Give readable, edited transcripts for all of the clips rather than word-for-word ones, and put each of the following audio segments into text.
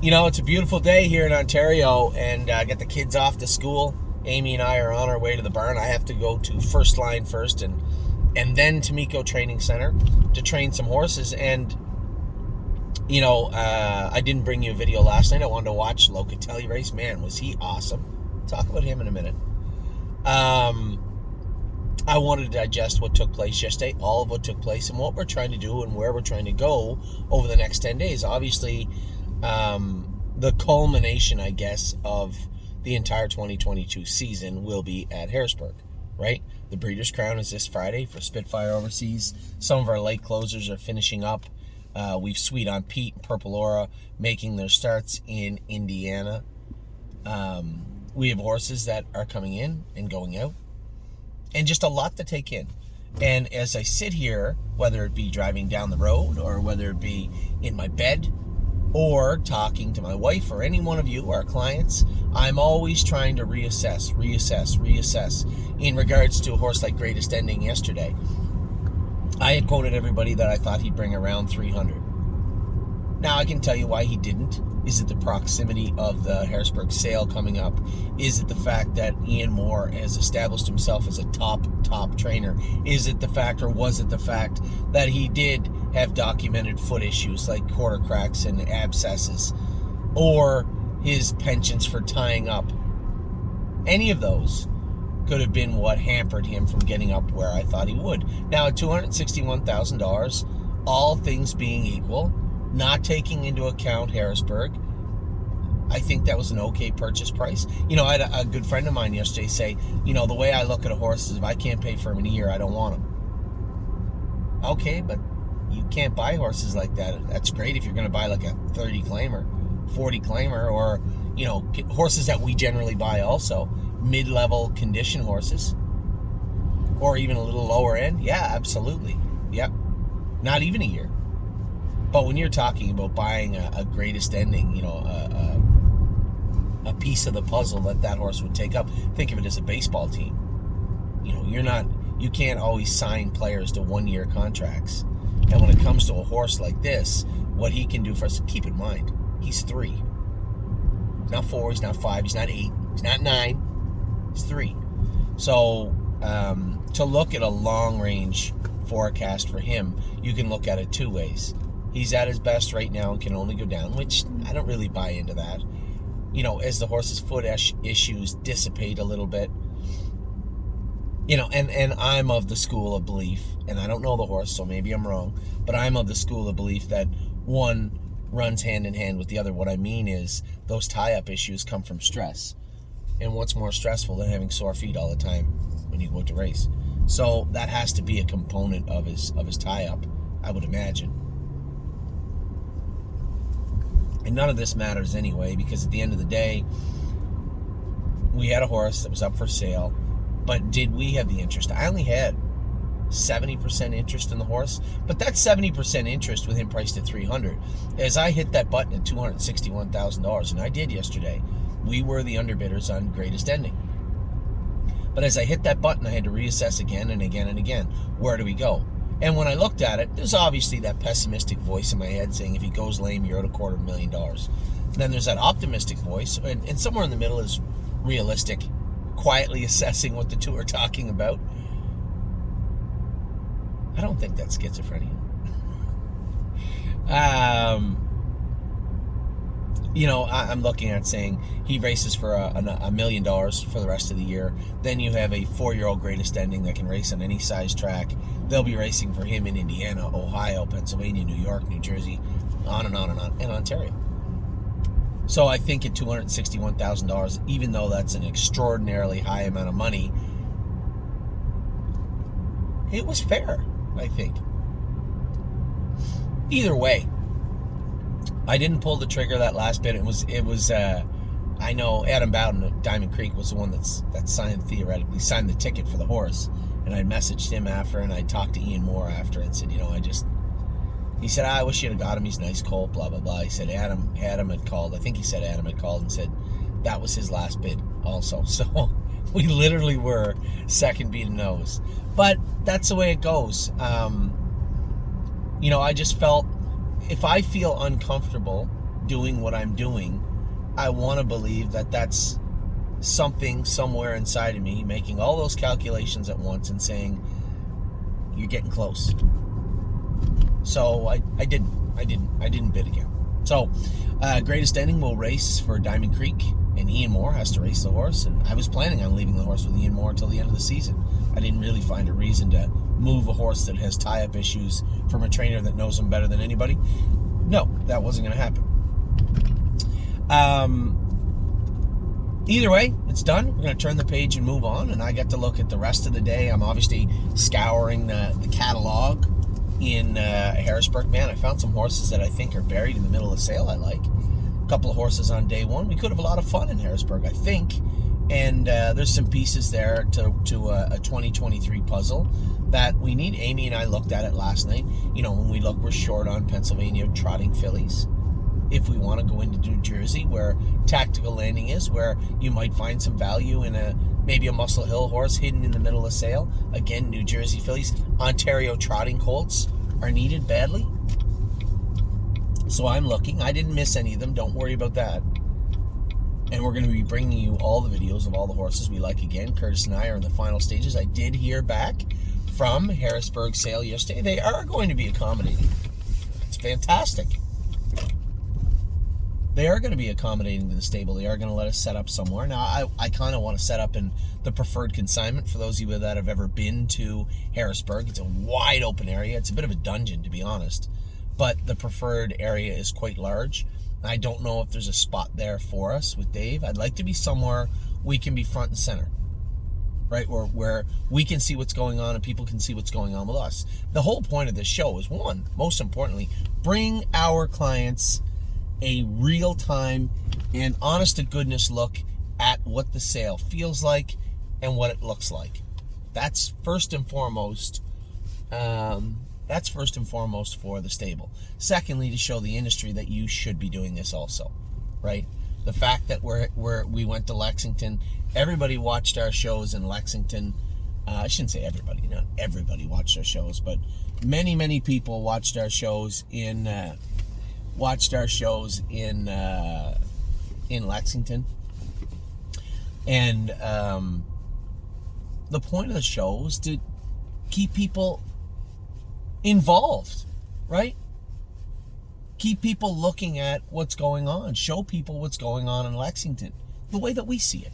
It's a beautiful day here in Ontario, and I get the kids off to school. Amy and I are on our way to the barn. I have to go to First Line first, and then Tamiko Training Center to train some horses. And I didn't bring you a video last night. I wanted to watch Locatelli race. Man, was he awesome! Talk about him in a minute. I wanted to digest what took place yesterday, all of what took place, and what we're trying to do and where we're trying to go over the next 10 days. Obviously, the culmination, I guess, of the entire 2022 season will be at Harrisburg, right? The Breeders' Crown is this Friday for Spitfire Overseas. Some of our late closers are finishing up. We've Sweet on Pete and Purple Aura making their starts in Indiana. We have horses that are coming in and going out, and just a lot to take in. And as I sit here, whether it be driving down the road or whether it be in my bed or talking to my wife or any one of you, our clients, I'm always trying to reassess in regards to a horse like Greatest Ending yesterday. I had quoted everybody that I thought he'd bring around 300. Now, I can tell you why he didn't. Is it the proximity of the Harrisburg sale coming up? Is it the fact that Ian Moore has established himself as a top trainer? Is it the fact, or was it the fact, that he did have documented foot issues like quarter cracks and abscesses, or his penchants for tying up? Any of those could have been what hampered him from getting up where I thought he would. Now, at $261,000, all things being equal, not taking into account Harrisburg, I think that was an okay purchase price. I had a good friend of mine yesterday say, the way I look at a horse is if I can't pay for him in a year, I don't want him. Okay, but you can't buy horses like that. That's great if you're going to buy like a 30 claimer, 40 claimer, or, horses that we generally buy also, mid-level condition horses, or even a little lower end. Yeah, absolutely. Yep. Not even a year. But when you're talking about buying a Greatest Ending, a piece of the puzzle that horse would take up, think of it as a baseball team. You can't always sign players to 1-year contracts. And when it comes to a horse like this, what he can do for us, keep in mind, he's 3. He's not 4, he's not 5, he's not 8, he's not 9, he's 3. So to look at a long-range forecast for him, you can look at it 2 ways. He's at his best right now and can only go down, which I don't really buy into that. As the horse's foot issues dissipate a little bit. And I'm of the school of belief, and I don't know the horse, so maybe I'm wrong, but I'm of the school of belief that one runs hand in hand with the other. What I mean is those tie-up issues come from stress. And what's more stressful than having sore feet all the time when you go out to race? So that has to be a component of his tie-up, I would imagine. And none of this matters anyway, because at the end of the day, we had a horse that was up for sale, but did we have the interest? I only had 70% interest in the horse, but that 70% interest with him priced at $300. As I hit that button at $261,000, and I did yesterday, we were the underbidders on Greatest Ending. But as I hit that button, I had to reassess again and again and again. Where do we go? And when I looked at it, there's obviously that pessimistic voice in my head saying, if he goes lame, you're out $250,000. Then there's that optimistic voice, and somewhere in the middle is realistic, quietly assessing what the two are talking about. I don't think that's schizophrenia. I'm looking at saying he races for $1 million for the rest of the year. Then you have a 4-year-old Greatest Ending that can race on any size track. They'll be racing for him in Indiana, Ohio, Pennsylvania, New York, New Jersey, on and on and on, and Ontario. So I think at $261,000, even though that's an extraordinarily high amount of money, it was fair, I think. Either way, I didn't pull the trigger that last bit. It was. I know Adam Bowden at Diamond Creek was the one that theoretically signed the ticket for the horse, and I messaged him after, and I talked to Ian Moore after, and said, he said, I wish you'd have got him. He's nice, Colt, blah blah blah. He said Adam had called. I think he said Adam had called and said that was his last bid also. So we literally were second beating nose, but that's the way it goes. I just felt, if I feel uncomfortable doing what I'm doing, I want to believe that that's something somewhere inside of me making all those calculations at once and saying, you're getting close. So I didn't bid again. So greatest ending will race for Diamond Creek, and Ian Moore has to race the horse, and I was planning on leaving the horse with Ian Moore until the end of the season. I didn't really find a reason to move a horse that has tie-up issues from a trainer that knows him better than anybody. No, that wasn't going to happen. Either way, it's done. We're going to turn the page and move on, and I get to look at the rest of the day. I'm obviously scouring the catalog in Harrisburg. Man, I found some horses that I think are buried in the middle of the sale I like. A couple of horses on day one. We could have a lot of fun in Harrisburg, I think. And there's some pieces there to a 2023 puzzle that we need. Amy and I looked at it last night. You know, when we look, we're short on Pennsylvania trotting fillies. If we want to go into New Jersey, where Tactical Landing is, where you might find some value in maybe a Muscle Hill horse hidden in the middle of sale. Again, New Jersey fillies. Ontario trotting colts are needed badly. So I'm looking. I didn't miss any of them. Don't worry about that. And we're going to be bringing you all the videos of all the horses we like again. Curtis and I are in the final stages. I did hear back from Harrisburg sale yesterday. They are going to be accommodating. It's fantastic. They are going to be accommodating to the stable. They are going to let us set up somewhere. Now, I kind of want to set up in the preferred consignment. For those of you that have ever been to Harrisburg, it's a wide open area. It's a bit of a dungeon, to be honest. But the preferred area is quite large. I don't know if there's a spot there for us with Dave. I'd like to be somewhere we can be front and center, right? Where we can see what's going on and people can see what's going on with us. The whole point of this show is, one, most importantly, bring our clients a real-time and honest-to-goodness look at what the sale feels like and what it looks like. That's first and foremost. That's first and foremost for the stable. Secondly, to show the industry that you should be doing this also, right? The fact that we went to Lexington, everybody watched our shows in Lexington. I shouldn't say everybody, not everybody watched our shows, but many people watched our shows in Lexington. And the point of the show was to keep people involved, right? Keep people looking at what's going on. Show people what's going on in Lexington the way that we see it.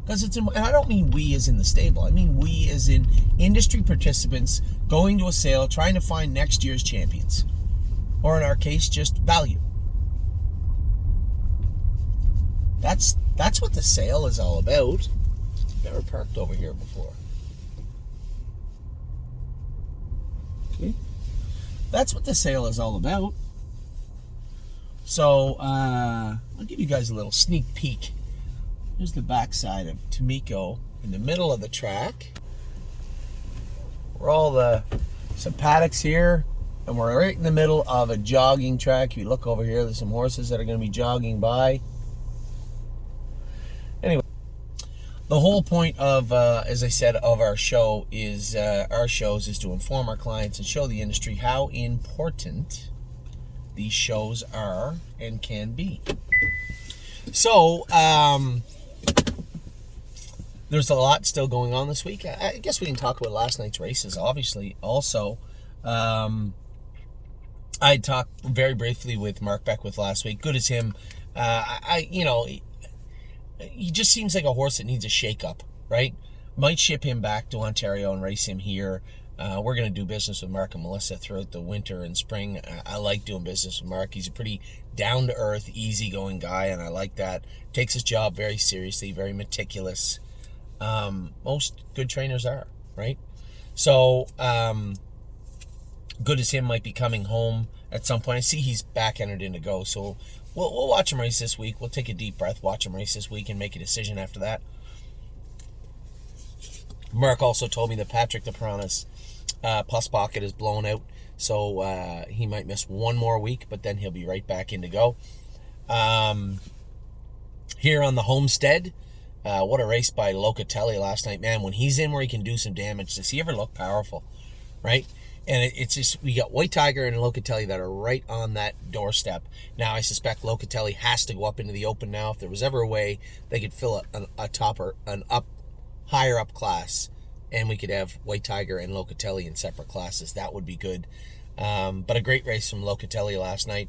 Because and I don't mean we as in the stable. I mean we as in industry participants going to a sale, trying to find next year's champions. Or in our case, just value. That's what the sale is all about. Never parked over here before. Okay. That's what the sale is all about. So, I'll give you guys a little sneak peek. Here's the backside of Tomiko in the middle of the track. We're all some paddocks here. And we're right in the middle of a jogging track. If you look over here, there's some horses that are going to be jogging by. Anyway, the whole point of, as I said, of our show is, our shows is to inform our clients and show the industry how important these shows are and can be. So, there's a lot still going on this week. I guess we can talk about last night's races, obviously. Also, I talked very briefly with Mark Beckwith last week. Good as him. He just seems like a horse that needs a shake-up, right? Might ship him back to Ontario and race him here. We're going to do business with Mark and Melissa throughout the winter and spring. I like doing business with Mark. He's a pretty down-to-earth, easygoing guy, and I like that. Takes his job very seriously, very meticulous. Most good trainers are, right? So, good as him might be coming home at some point. I see he's back entered in to go, so we'll watch him race this week. We'll take a deep breath, watch him race this week, and make a decision after that. Mark also told me that Patrick the Piranha's pus pocket is blown out, so he might miss one more week, but then he'll be right back in to go. Here on the Homestead, what a race by Locatelli last night. Man, when he's in where he can do some damage, does he ever look powerful, right? And it's just, we got White Tiger and Locatelli that are right on that doorstep. Now, I suspect Locatelli has to go up into the Open now. If there was ever a way they could fill higher up class, and we could have White Tiger and Locatelli in separate classes, that would be good. But a great race from Locatelli last night.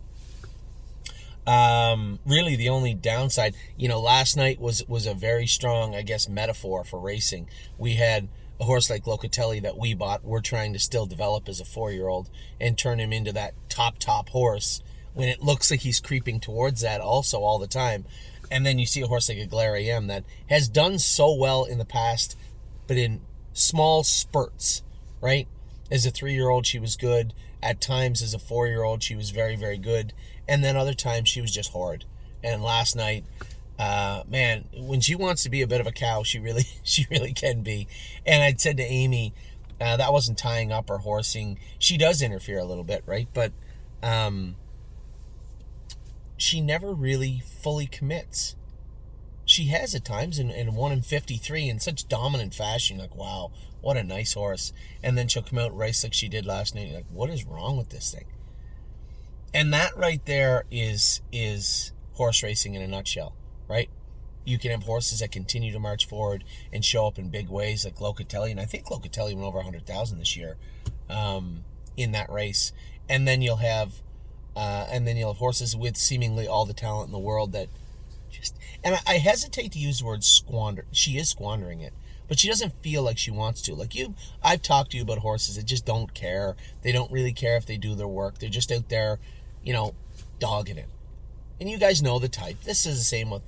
Really the only downside, last night was a very strong, I guess, metaphor for racing. We had a horse like Locatelli that we're trying to still develop as a 4-year-old and turn him into that top horse when it looks like he's creeping towards that also all the time. And then you see a horse like Aguilera AM that has done so well in the past, but in small spurts, right? As a 3-year-old, she was good. At times, as a 4-year-old, she was very, very good. And then other times, she was just horrid. And last night, man, when she wants to be a bit of a cow, she really can be. And I'd said to Amy, that wasn't tying up or horsing. She does interfere a little bit, right? But she never really fully commits. She has at times in 1 in 53 in such dominant fashion. Like, wow, what a nice horse. And then she'll come out and race like she did last night. You're like, what is wrong with this thing? And that right there is horse racing in a nutshell, right? You can have horses that continue to march forward and show up in big ways, like Locatelli. And I think Locatelli went over 100,000 this year in that race. And then you'll have horses with seemingly all the talent in the world that just, and I hesitate to use the word squander. She is squandering it, but she doesn't feel like she wants to. Like I've talked to you about horses that just don't care. They don't really care if they do their work. They're just out there, dogging it. And you guys know the type. This is the same with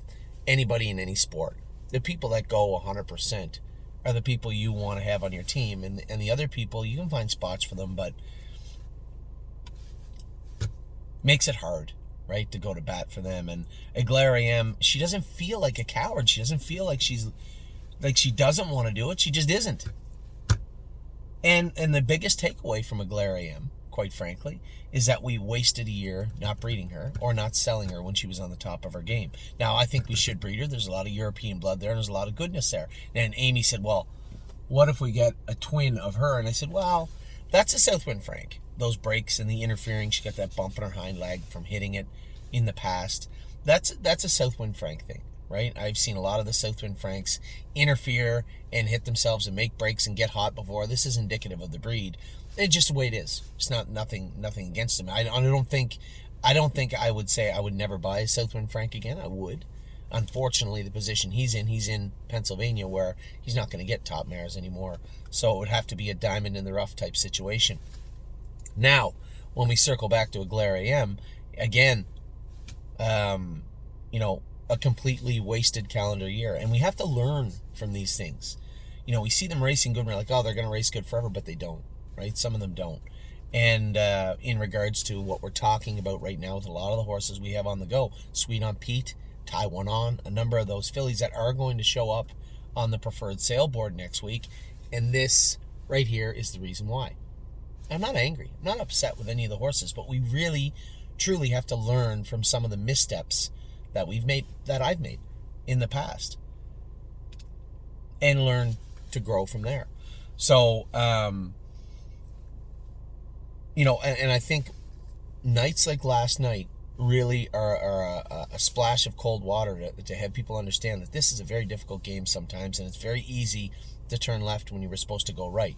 anybody in any sport. The people that go 100% are the people you want to have on your team. And the other people, you can find spots for them, but makes it hard, right, to go to bat for them. And Aguilera AM, she doesn't feel like a coward. She doesn't feel like she doesn't want to do it. She just isn't. And the biggest takeaway from Aguilera AM, quite frankly, is that we wasted a year not breeding her or not selling her when she was on the top of her game. Now, I think we should breed her. There's a lot of European blood there, and there's a lot of goodness there. And Amy said, well, what if we get a twin of her? And I said, well, that's a Southwind Frank. Those breaks and the interfering, she got that bump in her hind leg from hitting it in the past. That's a Southwind Frank thing, right? I've seen a lot of the Southwind Franks interfere and hit themselves and make breaks and get hot before. This is indicative of the breed. It's just the way it is. It's not nothing against them. I don't think I would say I would never buy a Southwind Frank again. I would. Unfortunately, the position he's in Pennsylvania, where he's not going to get top mares anymore. So it would have to be a diamond in the rough type situation. Now, when we circle back to Aguilera AM, again, a completely wasted calendar year. And we have to learn from these things. We see them racing good, and we're like, oh, they're going to race good forever, but they don't, right? Some of them don't. And in regards to what we're talking about right now with a lot of the horses we have on the go, Sweet on Pete, Tie One On, a number of those fillies that are going to show up on the preferred sale board next week. And this right here is the reason why. I'm not angry. I'm not upset with any of the horses, but we really, truly have to learn from some of the missteps that I've made in the past, and learn to grow from there. So, and I think nights like last night really are a splash of cold water to have people understand that this is a very difficult game sometimes, and it's very easy to turn left when you were supposed to go right,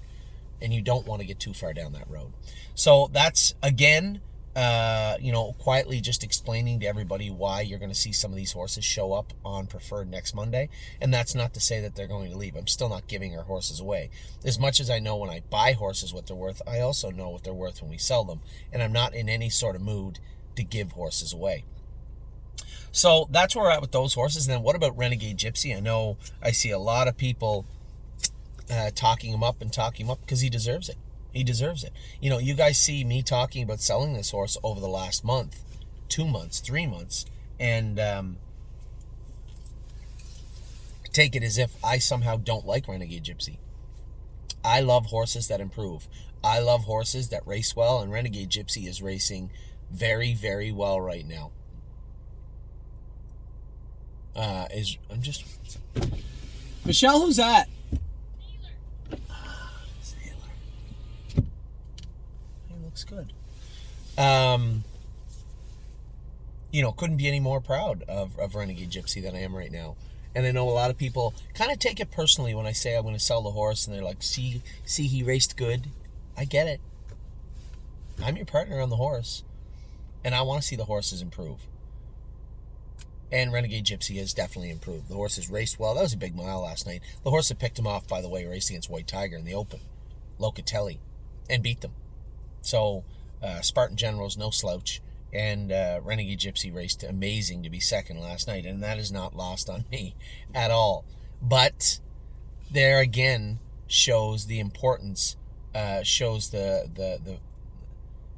and you don't want to get too far down that road. So that's, again, quietly just explaining to everybody why you're going to see some of these horses show up on preferred next Monday. And that's not to say that they're going to leave. I'm still not giving our horses away. As much as I know when I buy horses what they're worth, I also know what they're worth when we sell them. And I'm not in any sort of mood to give horses away. So that's where we're at with those horses. And then what about Renegade Gypsy? I know I see a lot of people talking him up because he deserves it. He deserves it. You guys see me talking about selling this horse over the last month, 2 months, 3 months, and take it as if I somehow don't like Renegade Gypsy. I love horses that improve. I love horses that race well, and Renegade Gypsy is racing very, very well right now. Michelle, who's that? looks good. Couldn't be any more proud of Renegade Gypsy than I am right now. And I know a lot of people kind of take it personally when I say I'm going to sell the horse, and they're like, see, he raced good. I get it. I'm your partner on the horse, and I want to see the horses improve. And Renegade Gypsy has definitely improved. The horse has raced well. That was a big mile last night. The horse that picked him off, by the way, raced against White Tiger in the Open, Locatelli, and beat them. So Spartan General's no slouch. And Renegade Gypsy raced amazing to be second last night, and that is not lost on me at all. But there again shows the importance, shows the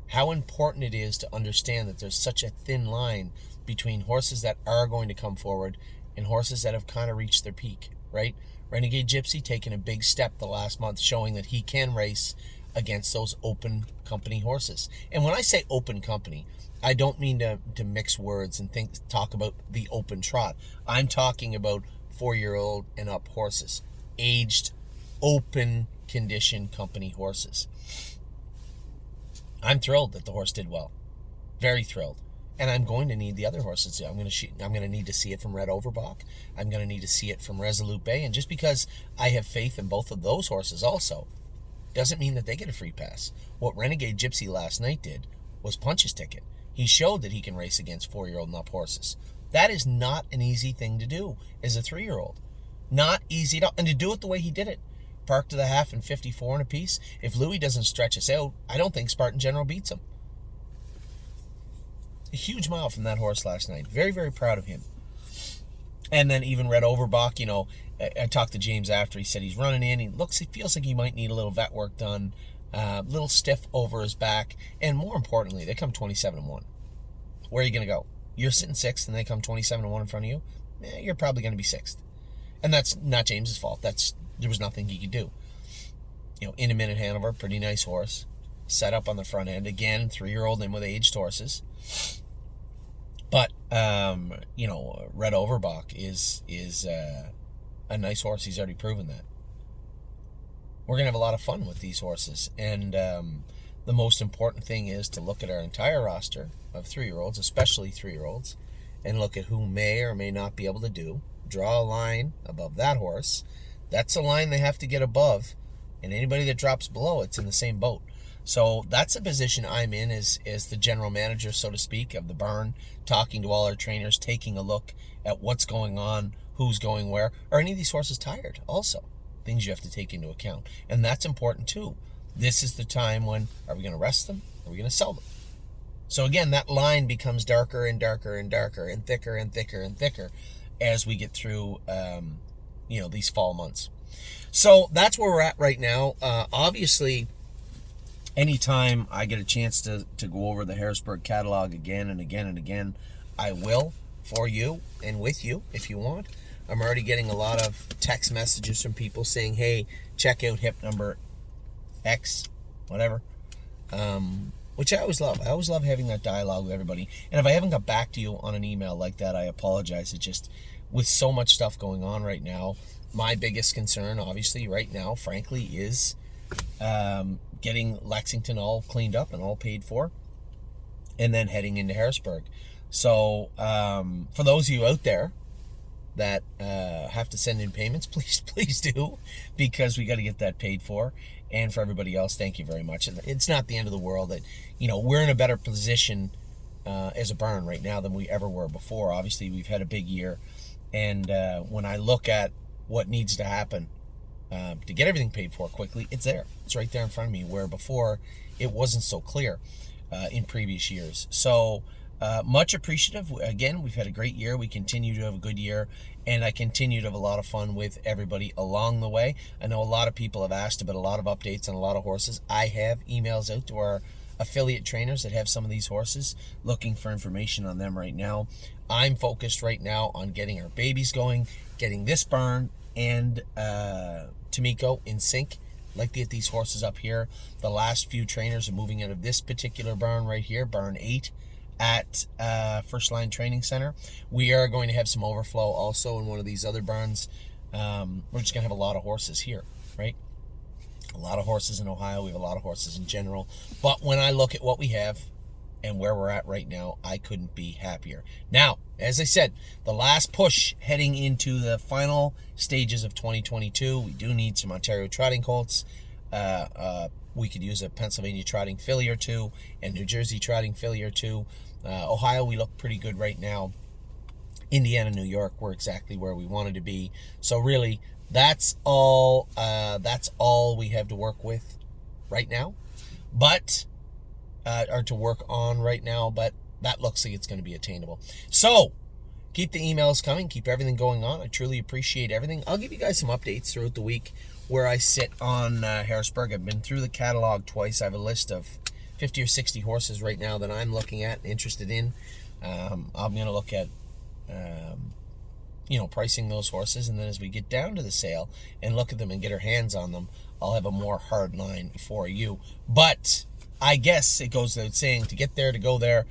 how important it is to understand that there's such a thin line between horses that are going to come forward and horses that have kind of reached their peak, right? Renegade Gypsy taking a big step the last month, showing that he can race against those open company horses. And when I say open company, I don't mean to mix words and talk about the open trot. I'm talking about 4-year-old and up horses, aged, open condition company horses. I'm thrilled that the horse did well, very thrilled, and I'm going to need the other horses. I'm going to need to see it from Red Overbach. I'm going to need to see it from Resolute Bay, and just because I have faith in both of those horses also doesn't mean that they get a free pass. What Renegade Gypsy last night did was punch his ticket. He showed that he can race against 4-year-old and up horses. That is not an easy thing to do as a 3-year-old. Not easy at all. And to do it the way he did it. Park to the half and 54 and a piece. If Louis doesn't stretch us out, I don't think Spartan General beats him. A huge mile from that horse last night. Very, very proud of him. And then even Red Overbach, I talked to James after. He said he's running in. He feels like he might need a little vet work done. Little stiff over his back, and more importantly, they come 27-1. Where are you going to go? You're sitting 6th, and they come 27-1 in front of you. You're probably going to be 6th, and that's not James's fault. There was nothing he could do. In a minute, Hanover, pretty nice horse, set up on the front end again. 3-year-old and with aged horses, but Red Overbach is a nice horse. He's already proven that. We're going to have a lot of fun with these horses. And the most important thing is to look at our entire roster of 3-year-olds, especially 3-year-olds, and look at who may or may not be able to do. Draw a line above that horse. That's a line they have to get above. And anybody that drops below, it's in the same boat. So that's the position I'm in as the general manager, so to speak, of the barn, talking to all our trainers, taking a look at what's going on, who's going where. Are any of these horses tired also? Things you have to take into account. And that's important too. This is the time when, are we going to rest them? Are we going to sell them? So again, that line becomes darker and darker and darker and thicker and thicker and thicker as we get through, these fall months. So that's where we're at right now. Obviously, anytime I get a chance to go over the Harrisburg catalog again and again and again, I will, for you and with you if you want. I'm already getting a lot of text messages from people saying, hey, check out hip number X, whatever, which I always love. I always love having that dialogue with everybody. And if I haven't got back to you on an email like that, I apologize. It just, with so much stuff going on right now, my biggest concern, obviously, right now, frankly, is getting Lexington all cleaned up and all paid for, and then heading into Harrisburg. So for those of you out there that have to send in payments, please do, because we got to get that paid for. And for everybody else, thank you very much. And it's not the end of the world. That we're in a better position as a barn right now than we ever were before. Obviously, we've had a big year, and when I look at what needs to happen to get everything paid for quickly, it's there. It's right there in front of me, where before it wasn't so clear in previous years. So much appreciative. Again, we've had a great year. We continue to have a good year, and I continue to have a lot of fun with everybody along the way. I know a lot of people have asked about a lot of updates on a lot of horses. I have emails out to our affiliate trainers that have some of these horses, looking for information on them right now. I'm focused right now on getting our babies going, getting this barn and Tomiko in sync. I'd like to get these horses up here. The last few trainers are moving out of this particular barn right here, barn 8, at First Line Training Center. We are going to have some overflow also in one of these other barns. We're just going to have a lot of horses here, right? A lot of horses in Ohio. We have a lot of horses in general. But when I look at what we have and where we're at right now, I couldn't be happier. Now, as I said, the last push heading into the final stages of 2022, we do need some Ontario trotting colts. We could use a Pennsylvania trotting filly or two and New Jersey trotting filly or two. Ohio, we look pretty good right now. Indiana, New York, we're exactly where we wanted to be. So really, that's all we have to work with right now, or to work on right now. But that looks like it's going to be attainable. So keep the emails coming. Keep everything going on. I truly appreciate everything. I'll give you guys some updates throughout the week where I sit on Harrisburg. I've been through the catalog twice. I have a list of 50 or 60 horses right now that I'm looking at and interested in. I'm going to look at pricing those horses, and then as we get down to the sale and look at them and get our hands on them, I'll have a more hard line for you. But I guess it goes without saying, to get there, to go there,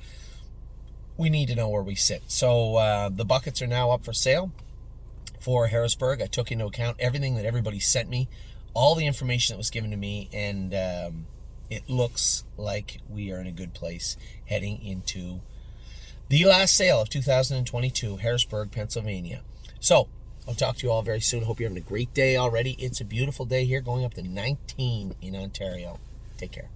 we need to know where we sit. So the buckets are now up for sale for Harrisburg. I took into account everything that everybody sent me, all the information that was given to me, and it looks like we are in a good place heading into the last sale of 2022, Harrisburg, Pennsylvania. So I'll talk to you all very soon. Hope you're having a great day already. It's a beautiful day here, going up to 19 in Ontario. Take care.